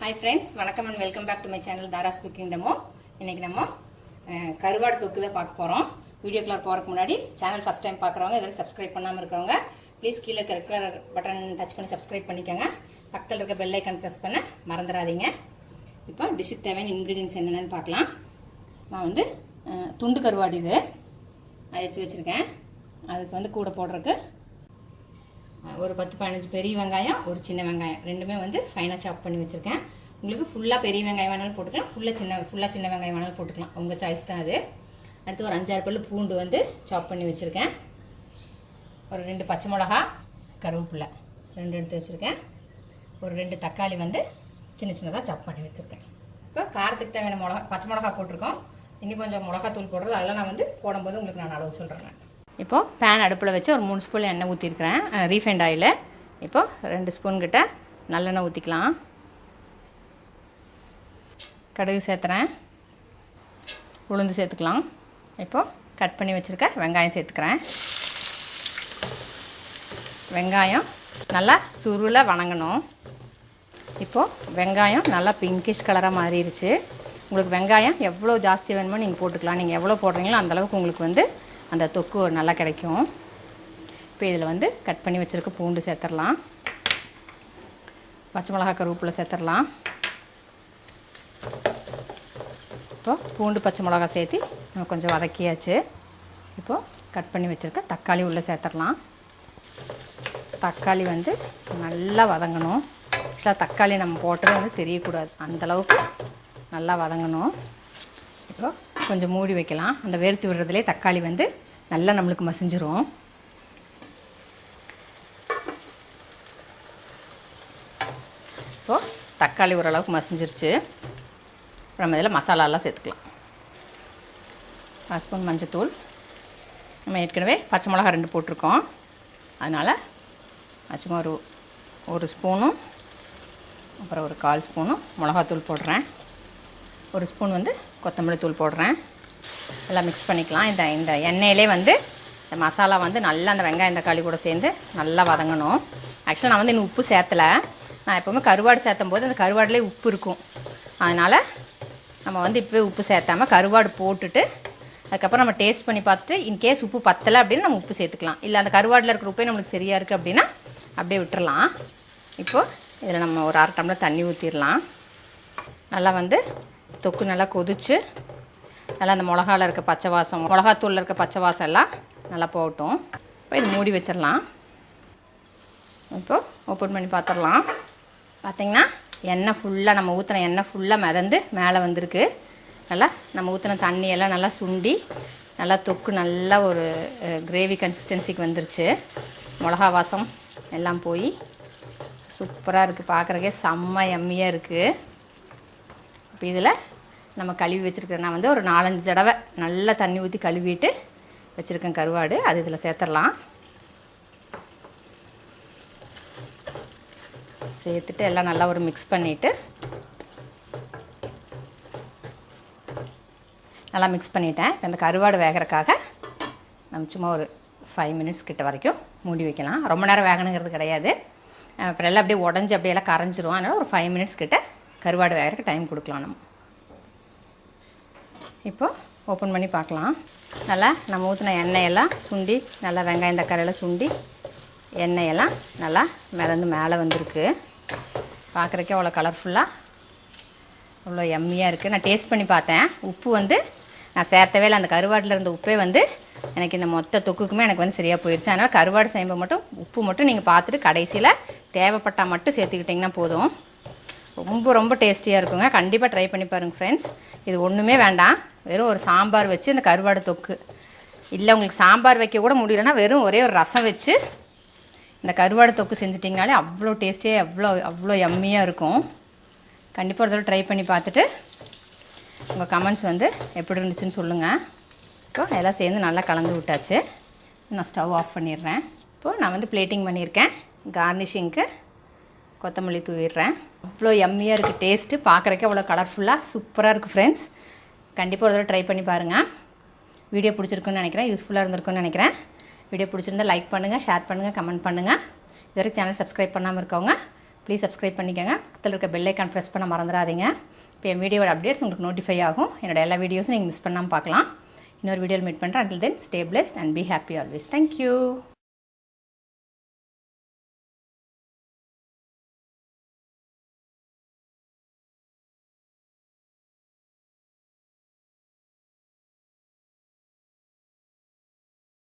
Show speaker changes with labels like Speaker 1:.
Speaker 1: Hi friends, welcome and welcome back to my channel Dhara's Cooking Demo. இன்னைக்கு நம்ம கருவாடு தொக்கு தான் பார்க்க போறோம். வீடியோக்குள்ள போறதுக்கு முன்னாடி சேனல் ஃபர்ஸ்ட் டைம் பார்க்கறவங்க இதெல்லாம் சப்ஸ்கிரைப் பண்ணாம இருக்கவங்க ப்ளீஸ் கீழ இருக்க ரெட் கலர் பட்டன் டச் பண்ணி சப்ஸ்கிரைப் பண்ணிக்கங்க. பக்கத்துல இருக்க பெல் ஐகான் பிரஸ் பண்ண மறந்துடாதீங்க. இப்போ டிஷ்க்கு தேவையான இன்கிரிடியன்ட்ஸ் என்னென்னன்னு பார்க்கலாம். நான் வந்து துண்டு கருவாடு இது அதை எடுத்து வச்சிருக்கேன். அதுக்கு வந்து கூட போடுறதுக்கு ஒரு 10-15 பெரிய வெங்காயம், ஒரு சின்ன வெங்காயம் ரெண்டுமே வந்து ஃபைனாக சாப் பண்ணி வச்சுருக்கேன். உங்களுக்கு ஃபுல்லாக பெரிய வெங்காயம் வேணாலும் போட்டுக்கலாம், ஃபுல்லாக சின்ன வெங்காயம் வேணாலும் போட்டுக்கலாம், உங்கள் சாய்ஸ் தான் அது. அடுத்து ஒரு 5-6 பல்லு பூண்டு வந்து சாப் பண்ணி வச்சுருக்கேன். ஒரு 2 பச்சை மிளகா, கருவேப்பிலை 2 எடுத்து வச்சுருக்கேன். ஒரு 2 தக்காளி வந்து சின்ன சின்னதாக சாப் பண்ணி வச்சுருக்கேன். இப்போ காரத்துக்கு தேவையான பச்சை மிளகா போட்டிருக்கோம். இன்னும் கொஞ்சம் மிளகாத்தூள் போடுறது அதெல்லாம் நான் வந்து போடும்போது உங்களுக்கு நான் அளவு சொல்கிறேன். இப்போது பேன் அடுப்பில் வச்சு ஒரு 3 ஸ்பூன் எண்ணெய் ஊற்றிருக்கிறேன், ரீஃபைண்ட் ஆயில். இப்போது 2 ஸ்பூன் கிட்ட நல்லெண்ணெய் ஊற்றிக்கலாம். கடுகு சேர்த்துறேன், உளுந்து சேர்த்துக்கலாம். இப்போது கட் பண்ணி வச்சுருக்க வெங்காயம் சேர்த்துக்கிறேன். வெங்காயம் நல்லா சுருள வணங்கணும். இப்போது வெங்காயம் நல்லா பிங்கிஷ் கலராக மாறிடுச்சு. உங்களுக்கு வெங்காயம் எவ்வளோ ஜாஸ்தி வேணுமோ நீங்கள் போட்டுக்கலாம். நீங்கள் எவ்வளோ போடுறீங்களோ அந்தளவுக்கு உங்களுக்கு வந்து அந்த தொக்கு நல்லா கிடைக்கும். இப்போ இதில் வந்து கட் பண்ணி வச்சுருக்க பூண்டு சேர்த்துடலாம், பச்சை மிளகா, கருவேப்பிலை சேர்த்துடலாம். இப்போது பூண்டு பச்சை மிளகா சேர்த்து நம்ம கொஞ்சம் வதக்கியாச்சு. இப்போது கட் பண்ணி வச்சுருக்க தக்காளி உள்ளே சேர்த்துடலாம். தக்காளி வந்து நல்லா வதங்கணும். ஆக்சுவலாக தக்காளி நம்ம போட்டதே வந்து தெரியக்கூடாது, அந்தளவுக்கு நல்லா வதங்கணும். இப்போ கொஞ்சம் மூடி வைக்கலாம். அந்த வேர்த்து விடுறதுலே தக்காளி வந்து நல்லா நம்மளுக்கு மசிஞ்சிரும். இப்போது தக்காளி ஓரளவுக்கு மசிஞ்சிருச்சு. நம்ம இதில் மசாலாலாம் சேர்த்துக்கலாம். 1 ஸ்பூன் மஞ்சத்தூள், நம்ம ஏற்கனவே பச்சை மிளகா 2 போட்டிருக்கோம், அதனால் சும்மா ஒரு ஸ்பூனும் அப்புறம் ஒரு 1/4 ஸ்பூனும் மிளகாத்தூள் போடுறேன். 1 ஸ்பூன் வந்து கொத்தமல்லி தூள் போடுறேன். எல்லாம் மிக்ஸ் பண்ணிக்கலாம். இந்த எண்ணெயிலே வந்து இந்த மசாலா வந்து நல்லா அந்த வெங்காயம் தக்காளி கூட சேர்ந்து நல்லா வதங்கணும். ஆக்சுவலாக நான் வந்து இன்னும் உப்பு சேர்த்தலை. நான் எப்போவுமே கருவாடு சேர்த்தும் போது அந்த கருவாடுலேயே உப்பு இருக்கும், அதனால் நம்ம வந்து இப்போவே உப்பு சேர்த்தாமல் கருவாடு போட்டுட்டு அதுக்கப்புறம் நம்ம டேஸ்ட் பண்ணி பார்த்துட்டு இன்கேஸ் உப்பு பத்தலை அப்படின்னு நம்ம உப்பு சேர்த்துக்கலாம். இல்லை அந்த கருவாடில் இருக்கிற உப்பே நம்மளுக்கு சரியாக இருக்குது அப்படின்னா அப்படியே விட்டுறலாம். இப்போது இதில் நம்ம ஒரு 1/2 டம்ளர் தண்ணி ஊற்றிடலாம். நல்லா வந்து தொக்கு நல்லா கொதிச்சு நல்லா அந்த மிளகாவில் இருக்க பச்சை வாசம், மிளகாத்தூளில் இருக்க பச்சை வாசம் எல்லாம் நல்லா போகட்டும். இப்போ இது மூடி வச்சிடலாம். இப்போது ஓப்பன் பண்ணி பார்த்துடலாம். பார்த்திங்கன்னா எண்ணெய் ஃபுல்லாக நம்ம ஊற்றின எண்ணெய் ஃபுல்லாக மிதந்து மேலே வந்திருக்கு. நல்லா நம்ம ஊற்றின தண்ணியெல்லாம் நல்லா சுண்டி நல்லா தொக்கு நல்லா ஒரு கிரேவி கன்சிஸ்டன்சிக்கு வந்துருச்சு. மிளகா வாசம் எல்லாம் போய் சூப்பராக இருக்குது, பார்க்குறக்கே செம்ம எம்மியாக இருக்குது. இப்போ இதில் நம்ம கழுவி வச்சுருக்கேன். நான் வந்து ஒரு 4-5 தடவை நல்லா தண்ணி ஊற்றி கழுவிட்டு வச்சுருக்கேன் கருவாடு. அது இதில் சேர்த்துடலாம். சேர்த்துட்டு எல்லாம் நல்லா ஒரு மிக்ஸ் பண்ணிவிட்டு நல்லா மிக்ஸ் பண்ணிவிட்டேன். இப்போ இந்த கருவாடு வேகிறதுக்காக நம்ம சும்மா ஒரு 5 மினிட்ஸ் கிட்ட வரைக்கும் மூடி வைக்கலாம். ரொம்ப நேரம் வேகணுங்கிறது கிடையாது. அப்புறம் எல்லாம் அப்படியே உடஞ்சி அப்படியெல்லாம் கரைஞ்சிரும். அதனால் ஒரு 5 மினிட்ஸ் கிட்ட கருவாடு வேகிறதுக்கு டைம் கொடுக்கலாம் நம்ம. இப்போ ஓப்பன் பண்ணி பார்க்கலாம். நல்லா நம்ம ஊற்றின எண்ணெயெல்லாம் சுண்டி நல்லா வெங்காயம் தக்காளியெல்லாம் சுண்டி எண்ணெயெல்லாம் நல்லா மிதந்து மேலே வந்திருக்கு. பார்க்குறக்கே அவ்வளோ கலர்ஃபுல்லாக அவ்வளோ எம்மியாக இருக்குது. நான் டேஸ்ட் பண்ணி பார்த்தேன். உப்பு வந்து நான் சேர்த்தவே இல்லை. அந்த கருவாட்டில் இருந்த உப்பே வந்து எனக்கு இந்த மொத்த தொக்குக்குமே எனக்கு வந்து சரியாக போயிடுச்சு. அதனால் கருவாடு செய்யும்போது மட்டும் உப்பு மட்டும் நீங்கள் பார்த்துட்டு கடைசியில் தேவைப்பட்டால் மட்டும் சேர்த்துக்கிட்டிங்கன்னா போதும். ரொம்ப ரொம்ப டேஸ்டியாக இருக்குங்க. கண்டிப்பாக ட்ரை பண்ணி பாருங்கள் ஃப்ரெண்ட்ஸ். இது ஒன்றுமே வேண்டாம், வெறும் ஒரு சாம்பார் வச்சு இந்த கருவாடு தொக்கு, இல்லை உங்களுக்கு சாம்பார் வைக்க கூட முடியலன்னா வெறும் ஒரே ஒரு ரசம் வச்சு இந்த கருவாடு தொக்கு செஞ்சிட்டிங்கனாலே அவ்வளோ டேஸ்டியாக அவ்வளோ எம்மியாக இருக்கும். கண்டிப்பாக ஒரு தடவை ட்ரை பண்ணி பார்த்துட்டு உங்கள் கமெண்ட்ஸ் வந்து எப்படி இருந்துச்சுன்னு சொல்லுங்கள். இப்போ எல்லாம் சேர்ந்து நல்லா கலந்து விட்டாச்சு. நான் ஸ்டவ் ஆஃப் பண்ணிடுறேன். இப்போது நான் வந்து பிளேட்டிங் பண்ணியிருக்கேன். கார்னிஷிங்க்கு கொத்தமல்லி தூவிடுறேன். அவ்வளோ எம்மியாக இருக்குது டேஸ்ட்டு, பார்க்குறக்கே அவ்வளோ கலர்ஃபுல்லாக சூப்பராக இருக்குது ஃப்ரெண்ட்ஸ். கண்டிப்பாக ஒரு தடவை ட்ரை பண்ணி பாருங்கள். வீடியோ பிடிச்சிருக்குன்னு நினைக்கிறேன், யூஸ்ஃபுல்லாக இருந்திருக்குன்னு நினைக்கிறேன். வீடியோ பிடிச்சிருந்தால் லைக் பண்ணுங்கள், ஷேர் பண்ணுங்கள், கமெண்ட் பண்ணுங்கள். இது வரைக்கும் சேனல் சப்ஸ்கிரைப் பண்ணாமல் இருக்கவங்க ப்ளீஸ் சப்ஸ்கிரைப் பண்ணிக்கோங்க. பக்கத்தில் இருக்க பெல் ஐக்கான் ப்ரெஸ் பண்ண மறந்துடாதீங்க. இப்போ என் வீடியோட அப்டேட்ஸ் உங்களுக்கு நோட்டிஃபை ஆகும். என்னோட எல்லா வீடியோஸும் நீங்கள் மிஸ் பண்ணாமல் பார்க்கலாம். இன்னொரு வீடியோவில் மீட் பண்ணுறேன். until then stay blessed and be happy always. Thank you.